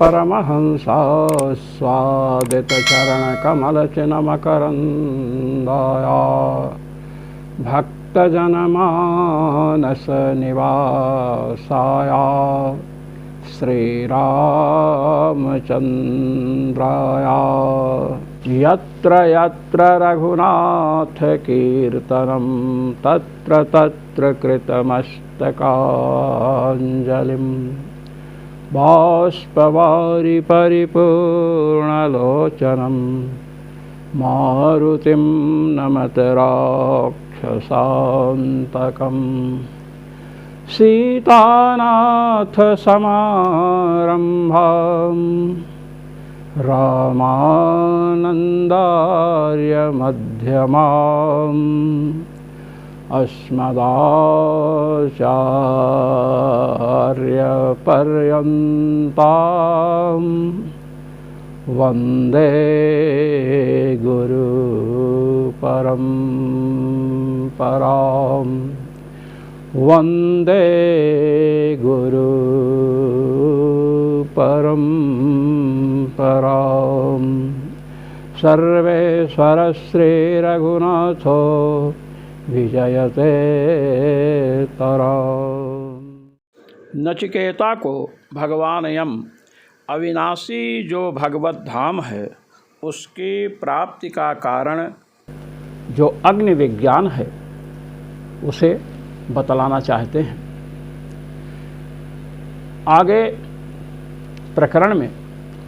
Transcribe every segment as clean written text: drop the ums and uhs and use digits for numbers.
परमहंसास्वादितचरणकमलचिन्मकरन्दाया भक्तजनमानसनिवासाया श्रीरामचन्द्राया यत्र यत्र रघुनाथकीर्तनं तत्र तत्र कृतमस्तकाञ्जलिं बाष्पवारि परिपूर्णलोचनं मारुतिं नमत राक्षसान्तकम् सीतानाथसमारम्भां रामानन्दार्यमध्यमाम् अस्मदाचार्यपर्यन्तां वन्दे गुरुपरम्पराम् वन्दे गुरुपरम्पराम्। सर्वेश्वर श्रीरघुनाथो विजयते तराम्। नचिकेता को भगवान यम अविनाशी जो भगवत धाम है उसकी प्राप्ति का कारण जो अग्नि विज्ञान है उसे बतलाना चाहते हैं। आगे प्रकरण में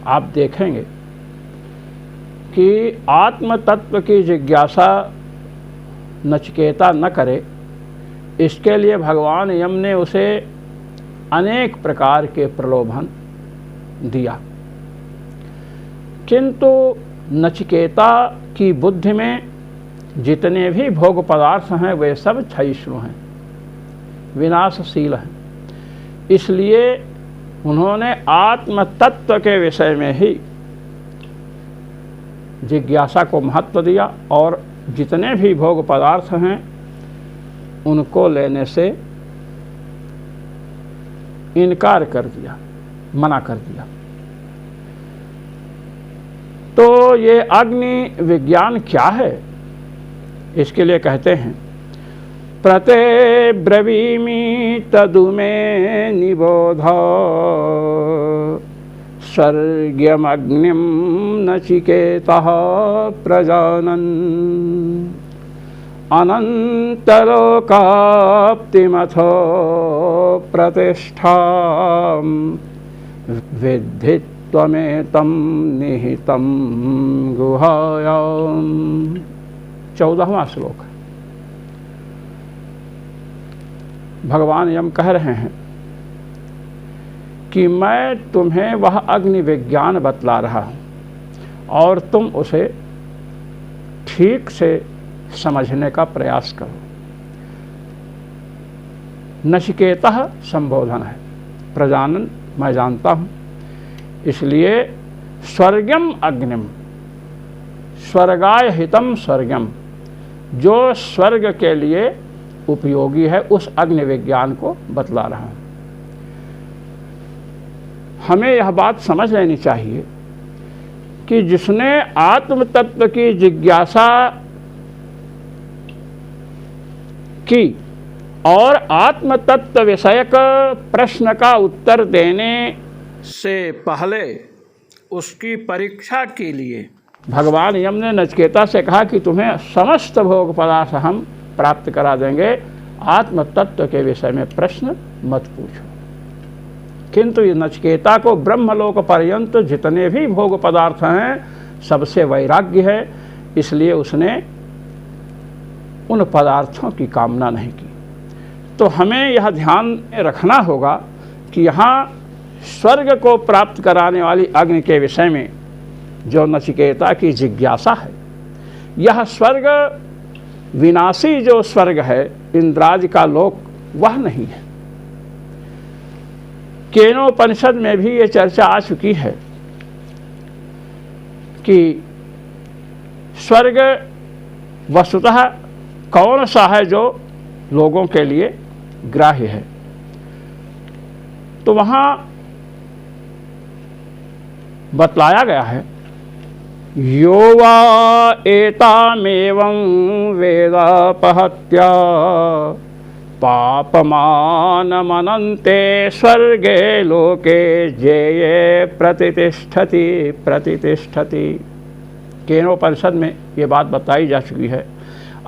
आप देखेंगे कि आत्म तत्व की जिज्ञासा नचिकेता न करे, इसके लिए भगवान यम ने उसे अनेक प्रकार के प्रलोभन दिया, किंतु नचिकेता की बुद्धि में जितने भी भोग पदार्थ हैं वे सब क्षयिष्णु हैं, विनाशशील हैं। इसलिए उन्होंने आत्म तत्व के विषय में ही जिज्ञासा को महत्व दिया और जितने भी भोग पदार्थ हैं उनको लेने से इनकार कर दिया, मना कर दिया। तो ये अग्नि विज्ञान क्या है, इसके लिए कहते हैं प्रते ब्रवीमि तदु मे निबोध स्वर्ग्यमग्निं नचिकेतः प्रजानन् अनन्तलोकाप्तिमथो प्रतिष्ठां विद्धि त्वमेतं निहितं गुहायाम्। 14वां श्लोक। भगवान यम कह रहे हैं कि मैं तुम्हें वह अग्नि विज्ञान बतला रहा हूँ और तुम उसे ठीक से समझने का प्रयास करो। नचिकेतः संबोधन है, प्रजानन मैं जानता हूँ, इसलिए स्वर्गम अग्निम स्वर्गाय हितम स्वर्गम, जो स्वर्ग के लिए उपयोगी है उस अग्नि विज्ञान को बतला रहा हूँ। हमें यह बात समझ लेनी चाहिए कि जिसने आत्म तत्व की जिज्ञासा की और आत्म तत्व विषयक प्रश्न का उत्तर देने से पहले उसकी परीक्षा के लिए भगवान यम ने नचिकेता से कहा कि तुम्हें समस्त भोग पदार्थ हम प्राप्त करा देंगे, आत्म तत्व के विषय में प्रश्न मत पूछो। किंतु ये नचिकेता को ब्रह्मलोक पर्यंत जितने भी भोग पदार्थ हैं सबसे वैराग्य है, इसलिए उसने उन पदार्थों की कामना नहीं की। तो हमें यह ध्यान रखना होगा कि यहाँ स्वर्ग को प्राप्त कराने वाली अग्नि के विषय में जो नचिकेता की जिज्ञासा है, यह स्वर्ग विनाशी जो स्वर्ग है, इंद्राज का लोक, वह नहीं है। केनोपनिषद में भी ये चर्चा आ चुकी है कि स्वर्ग वस्तुतः कौन सा है जो लोगों के लिए ग्राह्य है। तो वहाँ बतलाया गया है, यो वा एतामेवं वेदापहत्या पापमानमनन्ते स्वर्गे लोके जेये प्रतितिष्ठति प्रतितिष्ठति। केनोपनिषद में ये बात बताई जा चुकी है।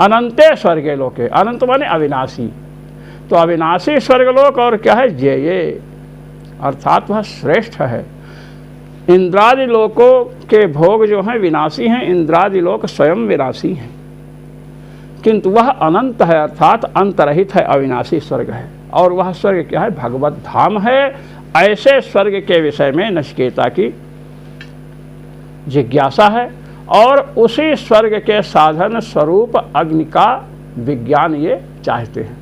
अनंते स्वर्गे लोके, अनंत माने अविनाशी, तो अविनाशी स्वर्गलोक और क्या है, जेये, अर्थात वह श्रेष्ठ है। इंद्रादि लोकों के भोग जो हैं विनाशी हैं, इंद्रादि लोक स्वयं विनाशी हैं, किंतु वह अनंत है, अर्थात अंतरहित है, अविनाशी स्वर्ग है। और वह स्वर्ग क्या है, भगवत धाम है। ऐसे स्वर्ग के विषय में नचिकेता की जिज्ञासा है और उसी स्वर्ग के साधन स्वरूप अग्नि का विज्ञान ये चाहते हैं।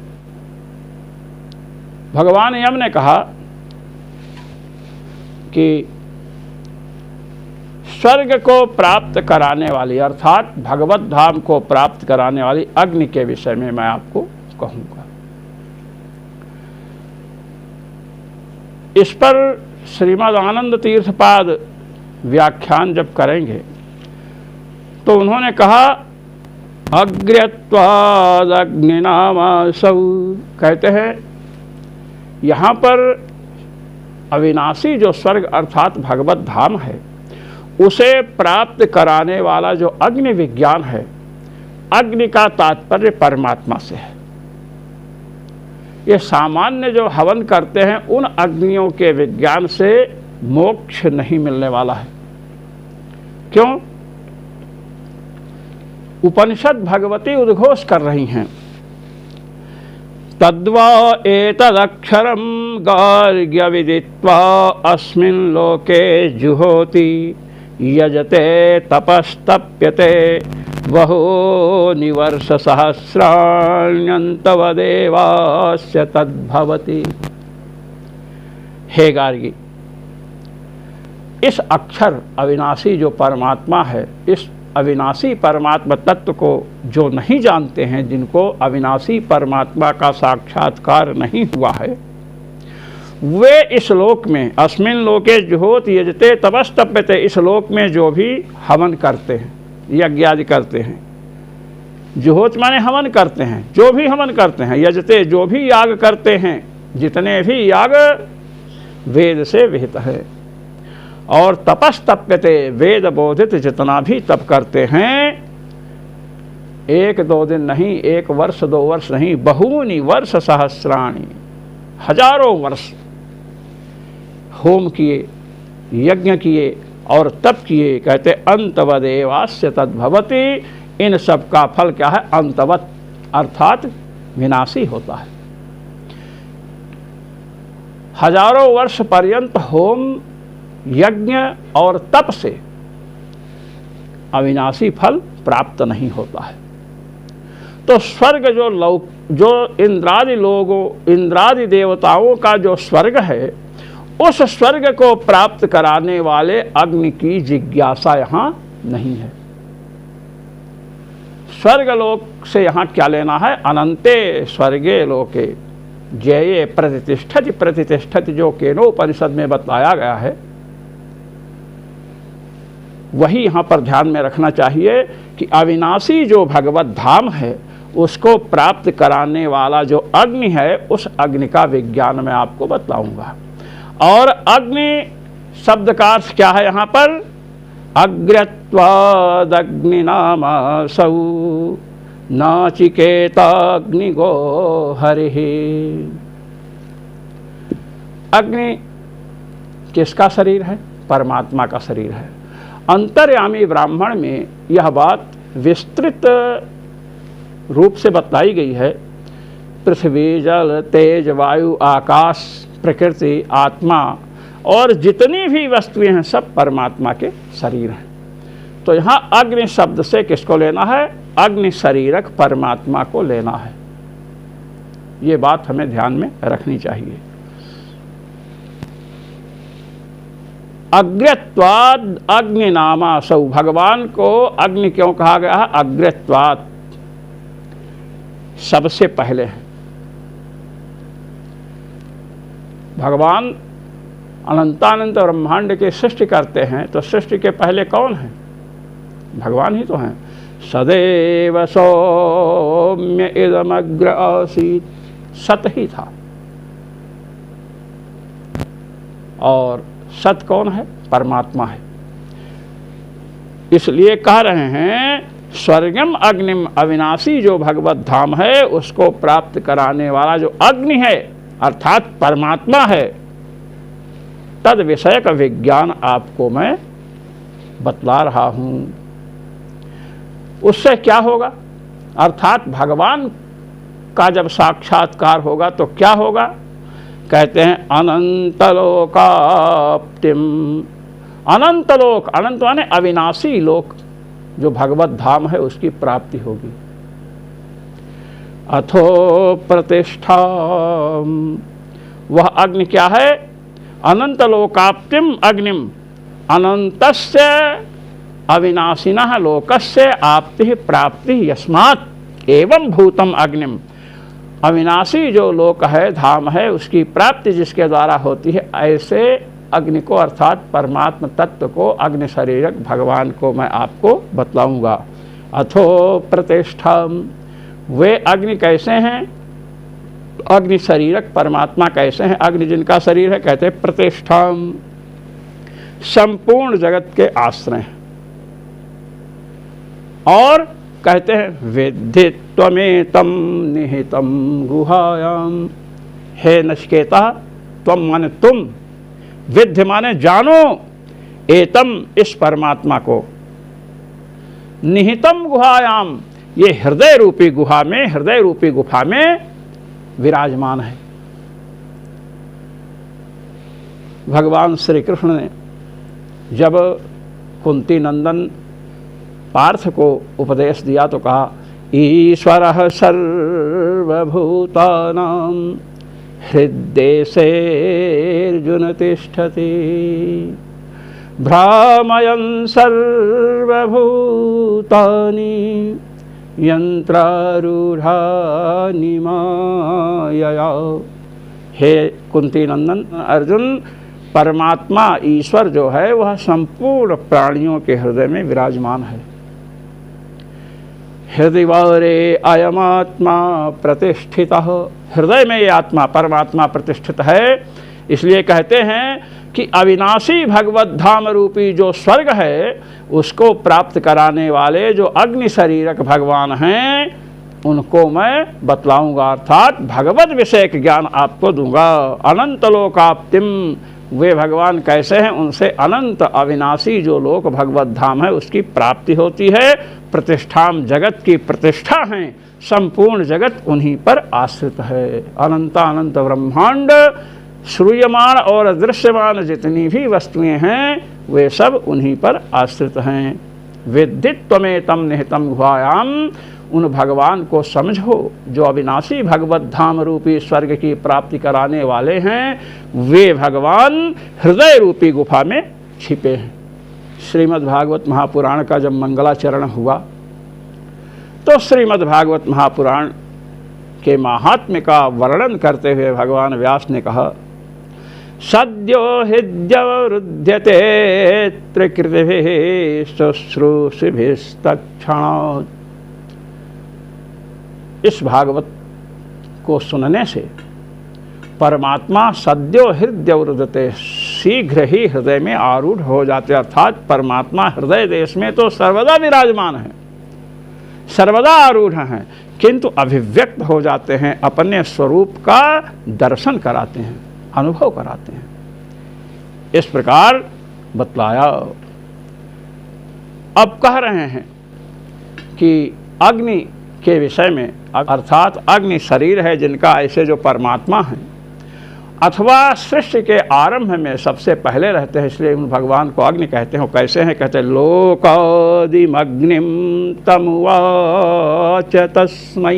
भगवान यम ने कहा कि स्वर्ग को प्राप्त कराने वाली अर्थात भगवत धाम को प्राप्त कराने वाली अग्नि के विषय में मैं आपको कहूँगा। इस पर श्रीमद् आनंद तीर्थपाद व्याख्यान जब करेंगे तो उन्होंने कहा, अग्र्यत्वादग्निनामासौ, कहते हैं यहाँ पर अविनाशी जो स्वर्ग अर्थात भगवत धाम है उसे प्राप्त कराने वाला जो अग्नि विज्ञान है, अग्नि का तात्पर्य परमात्मा से है। ये सामान्य जो हवन करते हैं उन अग्नियों के विज्ञान से मोक्ष नहीं मिलने वाला है। क्यों? उपनिषद भगवती उद्घोष कर रही हैं, तद्वा एतदक्षरं गार्ग्य विदित्वा अस्मिन् लोके जुहोति यजते तपस्तप्यते बहूनि वर्षसहस्राण्यन्तवदेवास्य तद्भवति। हे गार्गी, इस अक्षर अविनाशी जो परमात्मा है, इस अविनाशी परमात्मा तत्व को जो नहीं जानते हैं, जिनको अविनाशी परमात्मा का साक्षात्कार नहीं हुआ है, वे इस लोक में अस्मिन लोके जुहोत यजते तपस्तप्यते, इस लोक में जो भी हवन करते हैं, यज्ञ आदि करते हैं, जुहोत माने हवन करते हैं, जो भी हवन करते हैं, यजते जो भी याग करते हैं, जितने भी याग वेद से विहित है, और तपस्तप्यते वेद बोधित जितना भी तप करते हैं, 1-2 दिन नहीं, 1 वर्ष 2 वर्ष नहीं, बहूनि वर्ष सहस्राणि, हजारों वर्ष होम किए, यज्ञ किए और तप किए, कहते अंतवदेवास्य तद्भवति। इन सब का फल क्या है, अंतवत अर्थात विनाशी होता है। हजारों वर्ष पर्यंत होम यज्ञ और तप से अविनाशी फल प्राप्त नहीं होता है। तो स्वर्ग जो इंद्रादि लोगों, इंद्रादि देवताओं का जो स्वर्ग है, उस स्वर्ग को प्राप्त कराने वाले अग्नि की जिज्ञासा यहाँ नहीं है। स्वर्ग लोक से यहाँ क्या लेना है, अनंते स्वर्गे लोके जये प्रतितिष्ठति प्रतितिष्ठति, जो केनोपनिषद में बताया गया है, वही यहाँ पर ध्यान में रखना चाहिए कि अविनाशी जो भगवत धाम है उसको प्राप्त कराने वाला जो अग्नि है, उस अग्नि का विज्ञान मैं आपको बताऊंगा। और अग्नि शब्द का अर्थ क्या है यहाँ पर, अग्र्यत्वादग्निनामासौ नाचिकेताग्निगो हरिः। अग्नि किसका शरीर है, परमात्मा का शरीर है। अंतर्यामी ब्राह्मण में यह बात विस्तृत रूप से बताई गई है। पृथ्वी, जल, तेज, वायु, आकाश, प्रकृति, आत्मा और जितनी भी वस्तुएं हैं सब परमात्मा के शरीर हैं। तो यहाँ अग्नि शब्द से किसको लेना है, अग्नि शरीरक परमात्मा को लेना है। ये बात हमें ध्यान में रखनी चाहिए। अग्र्यत्वाद अग्निनामासौ, भगवान को अग्नि क्यों कहा गया है, अग्र्यत्वाद सबसे पहले है। भगवान अनंतानंत ब्रह्मांड की सृष्टि करते हैं तो सृष्टि के पहले कौन है? भगवान ही तो हैं। सदैव सौम्य इदमग्र आसीत्, सत ही था। और सत कौन है? परमात्मा है। इसलिए कह रहे हैं स्वर्गम अग्निम, अविनाशी जो भगवत धाम है उसको प्राप्त कराने वाला जो अग्नि है अर्थात परमात्मा है, तद विषय का विज्ञान आपको मैं बतला रहा हूं। उससे क्या होगा? अर्थात भगवान का जब साक्षात्कार होगा तो क्या होगा? कहते हैं अनंत लोकाप्तिम। अनंत लोक, अनंत माने अविनाशी लोक जो भगवत धाम है उसकी प्राप्ति होगी। अथो प्रतिष्ठा, वह अग्नि क्या है? अनंत लोकाप्तिम अग्निम, अनंतस्य अविनाशिनः लोकस्य आप्ति प्राप्ति यस्मात् एवं भूतम अग्निम। अविनाशी जो लोक है, धाम है, उसकी प्राप्ति जिसके द्वारा होती है, ऐसे अग्नि को अर्थात परमात्म तत्व को, अग्नि शरीरक भगवान को मैं आपको बतलाऊंगा। अथो प्रतिष्ठा, वे अग्नि कैसे हैं? अग्नि शरीरक परमात्मा कैसे हैं? अग्नि जिनका शरीर है, कहते हैं प्रतिष्ठा, संपूर्ण जगत के आश्रय हैं। और कहते हैं विद्धि त्वमेतम निहितम गुहायाम। हे नचिकेता, त्वम माने तुम, विद्धि माने जानो, एतम इस परमात्मा को, निहितम गुहायाम ये हृदय रूपी गुहा में, हृदय रूपी गुफा में विराजमान है। भगवान श्री कृष्ण ने जब कुंती नंदन पार्थ को उपदेश दिया तो कहा ईश्वरः सर्वभूतानां हृद्देशेऽर्जुन तिष्ठति भ्रामयन् सर्वभूतानि यंत्रारूढ़ानि मायया। हे कुंती नंदन अर्जुन, परमात्मा ईश्वर जो है वह संपूर्ण प्राणियों के हृदय में विराजमान है। हृदयवारे अयमात्मा प्रतिष्ठितः, हृदय में ये आत्मा परमात्मा प्रतिष्ठित है। इसलिए कहते हैं कि अविनाशी भगवत धाम रूपी जो स्वर्ग है उसको प्राप्त कराने वाले जो अग्नि शरीरक भगवान हैं उनको मैं बतलाऊंगा, अर्थात भगवत विषयक ज्ञान आपको दूंगा। अनंत लोकाप्तिम, वे भगवान कैसे हैं? उनसे अनंत अविनाशी जो लोक भगवत धाम है उसकी प्राप्ति होती है। प्रतिष्ठाम, जगत की प्रतिष्ठा है, संपूर्ण जगत उन्हीं पर आश्रित है। अनंत अनंत ब्रह्मांड, श्रूयमान और दृश्यमान जितनी भी वस्तुएं हैं वे सब उन्हीं पर आश्रित हैं। विद्धित त्वमेतम निहितम गुहायाम, उन भगवान को समझो जो अविनाशी भगवत धाम रूपी स्वर्ग की प्राप्ति कराने वाले हैं। वे भगवान हृदय रूपी गुफा में छिपे हैं। श्रीमद् भागवत महापुराण का जब मंगलाचरण हुआ तो श्रीमद् भागवत महापुराण के महात्म्य का वर्णन करते हुए भगवान व्यास ने कहा सद्यो हृद्यवरुध्यते त्रिकृतिभिः शुश्रूषिभिस्तत्क्षणात्। इस भागवत को सुनने से परमात्मा सद्यो हृदयवरुध्यते, शीघ्र ही हृदय में आरूढ़ हो जाते, अर्थात परमात्मा हृदय देश में तो सर्वदा विराजमान है, सर्वदा आरूढ़ हैं, किंतु अभिव्यक्त हो जाते हैं, अपने स्वरूप का दर्शन कराते हैं, अनुभव कराते हैं। इस प्रकार बतलाया। अब कह रहे हैं कि अग्नि के विषय में, अर्थात अग्नि शरीर है जिनका ऐसे जो परमात्मा है, अथवा सृष्टि के आरंभ में सबसे पहले रहते हैं, इसलिए उन भगवान को अग्नि कहते हैं। कैसे हैं? कहते हैं लोकादिमग्निम तमुवाच तस्मै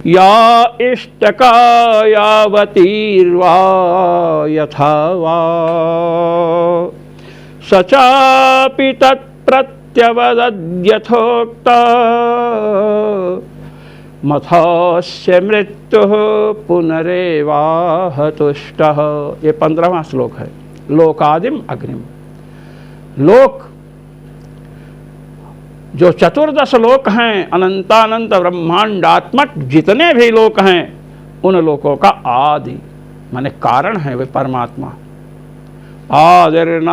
या इष्टकायावतीर्वा यथा वा सचापि तत्प्रत्यवदद्यथोक्ता मथस्य मृत्यु पुनरेवाहतुष्टः। ये 15वां श्लोक है। लोकादिम अग्निम, लोक जो चतुर्दश लोक हैं, अनंतानंत ब्रह्मांडात्मक जितने भी लोक हैं, उन लोकों का आदि माने कारण है वे परमात्मा। आदिर्न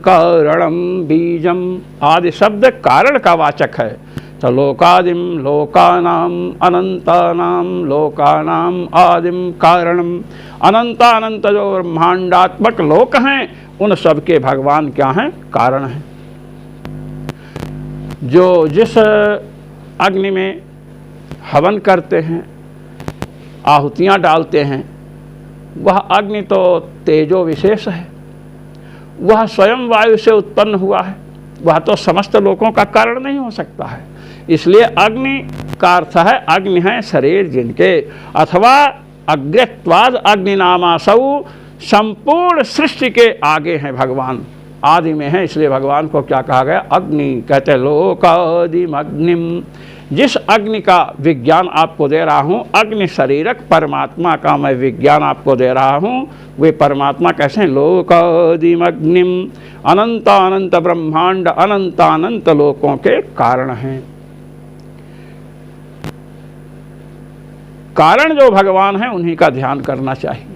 कारणम बीजम, आदि शब्द कारण का वाचक है। तो लोकादिम लोकानाम अनंतानाम लोकानाम आदिम कारणम, अनंतानंत जो ब्रह्मांडात्मक लोक हैं उन सब के भगवान क्या हैं? कारण हैं। जो जिस अग्नि में हवन करते हैं, आहुतियाँ डालते हैं, वह अग्नि तो तेजो विशेष है, वह स्वयं वायु से उत्पन्न हुआ है, वह तो समस्त लोकों का कारण नहीं हो सकता है। इसलिए अग्नि का अर्थ है अग्नि है शरीर जिनके, अथवा अग्रत्वाद अग्नि नामासौ, संपूर्ण सृष्टि के आगे हैं भगवान, आदि में है। इसलिए भगवान को क्या कहा गया? अग्नि। कहते लोकादिम अग्निम, जिस अग्नि का विज्ञान आपको दे रहा हूँ, अग्नि शरीरक परमात्मा का मैं विज्ञान आपको दे रहा हूँ, वे परमात्मा कैसे हैं? लोकादिम अग्निम, अनंतानंत ब्रह्मांड अनंतानंत लोकों के कारण हैं। कारण जो भगवान हैं उन्हीं का ध्यान करना चाहिए।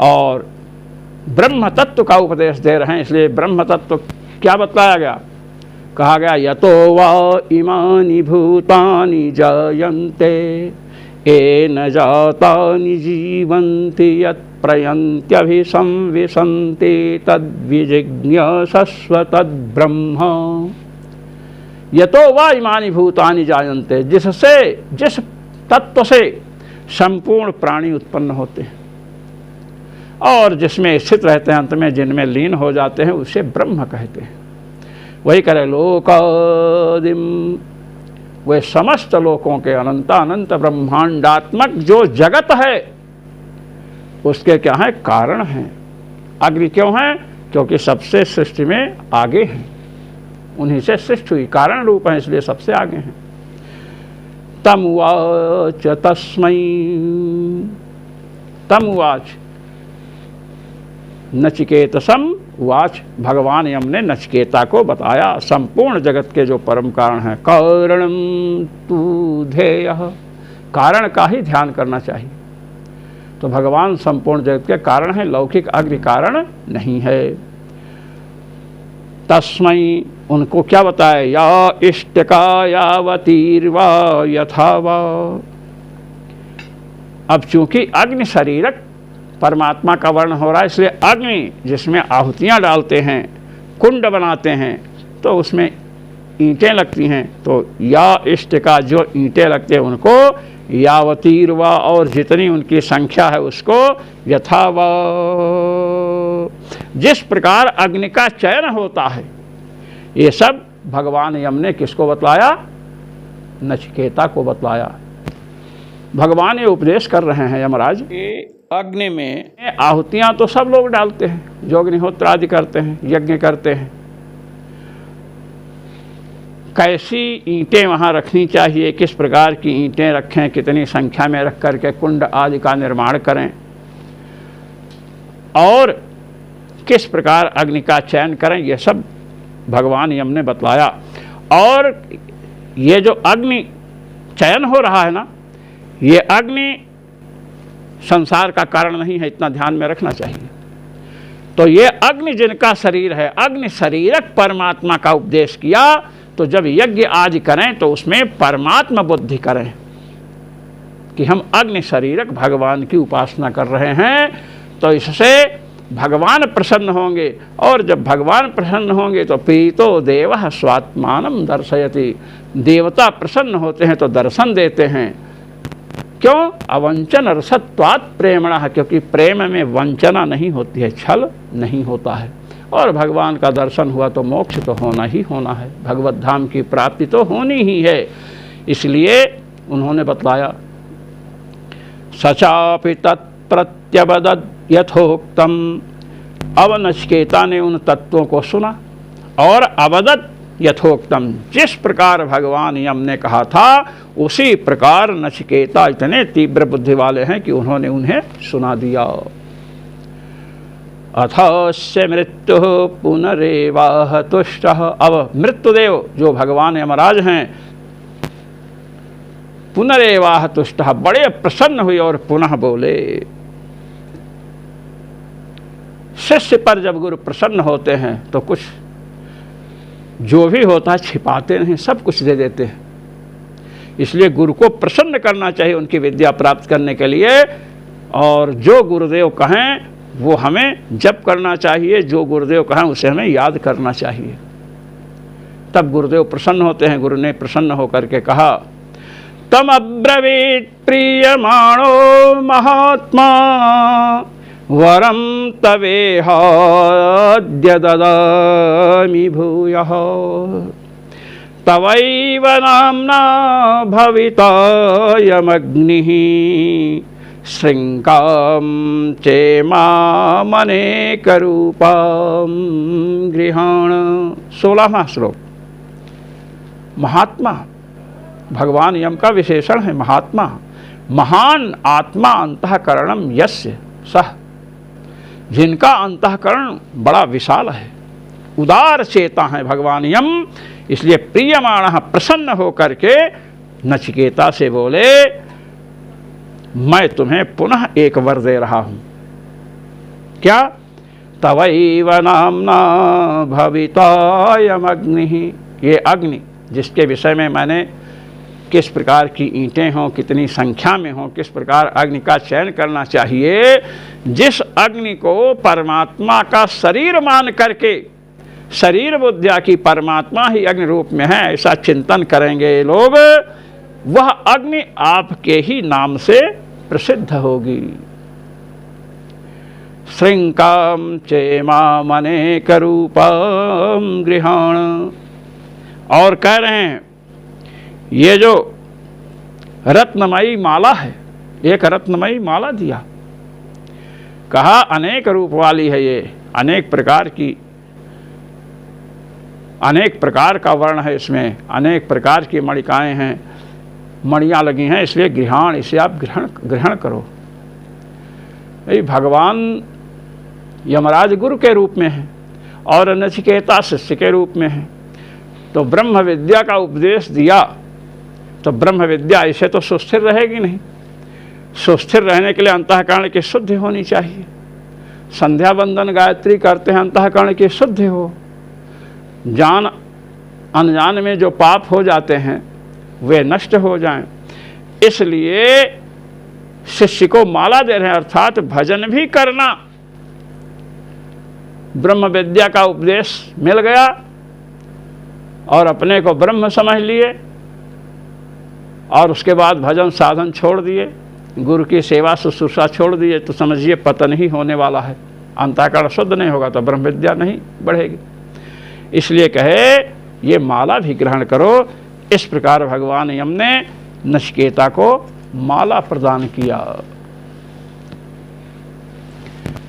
और ब्रह्म तत्व का उपदेश दे रहे हैं, इसलिए ब्रह्म तत्व क्या बतलाया गया? कहा गया यतो वा इमानि भूतानि जायन्ते येन जातानि जीवन्ति यत् प्रयन्त्यभिसंविशन्ति तद्विजिज्ञासस्व तद्ब्रह्म। यतो वा इमानि भूतानि जायन्ते, जिससे जिस तत्व से संपूर्ण प्राणी उत्पन्न होते हैं और जिसमें स्थित रहते हैं, अंत में जिनमें लीन हो जाते हैं, उसे ब्रह्म कहते हैं। वही करे लोकादिम, वे समस्त लोकों के अनंतानंत ब्रह्मांडात्मक जो जगत है उसके क्या है? कारण हैं। अग्नि क्यों है? क्योंकि सबसे सृष्टि में आगे हैं, उन्हीं से सृष्टि हुई, कारण रूप है, इसलिए सबसे आगे हैं। तम उवाच तस्मै, तम उवाच नचिकेतसम उवाच, भगवान यम ने नचिकेता को बताया संपूर्ण जगत के जो परम कारण हैं। कारणम तु ध्येयः, कारण का ही ध्यान करना चाहिए। तो भगवान संपूर्ण जगत के कारण हैं, लौकिक अग्नि कारण नहीं है। तस्मै, उनको क्या बताया? या इष्टका यावतीर्वा यथा वा। अब चूंकि अग्नि शरीरक परमात्मा का वर्ण हो रहा है, इसलिए अग्नि जिसमें आहुतियाँ डालते हैं, कुंड बनाते हैं, तो उसमें ईंटें लगती हैं। तो या इष्ट का जो ईंटें लगते हैं उनको यावतीर्वा, और जितनी उनकी संख्या है उसको यथावा, जिस प्रकार अग्नि का चयन होता है। ये सब भगवान यम ने किसको बतलाया? नचिकेता को बतलाया। भगवान ये उपदेश कर रहे हैं यमराज, अग्नि में आहुतियाँ तो सब लोग डालते हैं, जो अग्निहोत्र आदि करते हैं, यज्ञ करते हैं। कैसी ईंटें वहाँ रखनी चाहिए, किस प्रकार की ईंटें रखें, कितनी संख्या में रख करके कुंड आदि का निर्माण करें, और किस प्रकार अग्नि का चयन करें, ये सब भगवान यम ने बतलाया। और ये जो अग्नि चयन हो रहा है ना, ये अग्नि संसार का कारण नहीं है, इतना ध्यान में रखना चाहिए। तो ये अग्नि जिनका शरीर है, अग्नि शरीरक परमात्मा का उपदेश किया। तो जब यज्ञ आदि करें तो उसमें परमात्मा बुद्धि करें कि हम अग्नि शरीरक भगवान की उपासना कर रहे हैं, तो इससे भगवान प्रसन्न होंगे। और जब भगवान प्रसन्न होंगे तो प्रीतो देवः स्वात्मानं दर्शयति, देवता प्रसन्न होते हैं तो दर्शन देते हैं। क्यों? अवंचन रसत्वात् प्रेमणः, क्योंकि प्रेम में वंचना नहीं होती है, छल नहीं होता है। और भगवान का दर्शन हुआ तो मोक्ष तो होना ही होना है, भगवत धाम की प्राप्ति तो होनी ही है। इसलिए उन्होंने बतलाया सचापि तत्प्रत्यवदत् यथोक्तम। अब नचिकेता ने उन तत्वों को सुना और अवदत यथोक्तम, जिस प्रकार भगवान यम ने कहा था उसी प्रकार नचिकेता इतने तीव्र बुद्धि वाले हैं कि उन्होंने उन्हें सुना दिया। अथस्य मृत्यु पुनरेवाह तुष्ट, अब मृत्युदेव जो भगवान यमराज हैं पुनरेवाह तुष्ट, बड़े प्रसन्न हुए और पुनः बोले। शिष्य पर जब गुरु प्रसन्न होते हैं तो कुछ जो भी होता है छिपाते नहीं, सब कुछ दे देते हैं। इसलिए गुरु को प्रसन्न करना चाहिए उनकी विद्या प्राप्त करने के लिए, और जो गुरुदेव कहें वो हमें जप करना चाहिए, जो गुरुदेव कहें उसे हमें याद करना चाहिए, तब गुरुदेव प्रसन्न होते हैं। गुरु ने प्रसन्न होकर के कहा, तम अब्रवीत प्रियमाणो महात्मा वरम तवेहाद्य ददामि भूयः, तवैव नाम्ना भवितायमग्निः श्रृंगां चेमामनेकरूपां गृहाण। 16वां श्लोक। महात्मा भगवान यम का विशेषण है महात्मा। महान आत्मा अंतःकरणम यस्य सह, जिनका अंतःकरण बड़ा विशाल है, उदार चेता है भगवान यम। इसलिए प्रियमाणः प्रसन्न होकर के नचिकेता से बोले, मैं तुम्हें पुनः एक वर दे रहा हूं। क्या? तवैव नाम्ना भवितायम अग्निः, ये अग्नि जिसके विषय में मैंने किस प्रकार की ईंटें हों, कितनी संख्या में हों, किस प्रकार अग्नि का चयन करना चाहिए, जिस अग्नि को परमात्मा का शरीर मान करके, शरीर बुद्धिया की परमात्मा ही अग्नि रूप में है, ऐसा चिंतन करेंगे लोग, वह अग्नि आपके ही नाम से प्रसिद्ध होगी। श्रृंकां चेमामनेकरूपां गृहाण। और कह रहे हैं ये जो रत्नमयी माला है, एक रत्नमयी माला दिया, कहा अनेक रूप वाली है ये, अनेक प्रकार की, अनेक प्रकार का वर्ण है इसमें, अनेक प्रकार की मणिकाएं हैं, मणियाँ लगी हैं, इसलिए गृहाण, इसे आप ग्रहण करो। ये भगवान यमराज गुरु के रूप में है और नचिकेता शिष्य के रूप में है। तो ब्रह्म विद्या का उपदेश दिया तो ब्रह्म विद्या ऐसे तो सुस्थिर रहेगी नहीं। सुस्थिर रहने के लिए अंतःकरण की शुद्धि होनी चाहिए। संध्या वंदन गायत्री करते हैं, अंतःकरण की शुद्धि हो, जान अनजान में जो पाप हो जाते हैं वे नष्ट हो जाएं। इसलिए शिष्य को माला दे रहे हैं, अर्थात भजन भी करना। ब्रह्म विद्या का उपदेश मिल गया और अपने को ब्रह्म समझ लिए और उसके बाद भजन साधन छोड़ दिए, गुरु की सेवा शुश्रूषा छोड़ दिए, तो समझिए पतन ही होने वाला है। अंतःकरण शुद्ध नहीं होगा तो ब्रह्म विद्या नहीं बढ़ेगी। इसलिए कहे ये माला भी ग्रहण करो। इस प्रकार भगवान यम ने नचिकेता को माला प्रदान किया।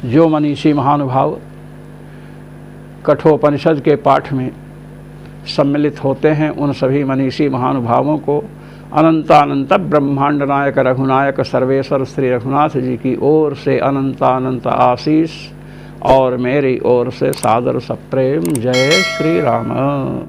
जो मनीषी महानुभाव कठोपनिषद के पाठ में सम्मिलित होते हैं, उन सभी मनीषी महानुभावों को अनंतानंत ब्रह्मांड नायक रघुनायक सर्वेश्वर श्री रघुनाथ जी की ओर से अनंतानंत आशीष और मेरी ओर से सादर सप्रेम। जय श्री राम।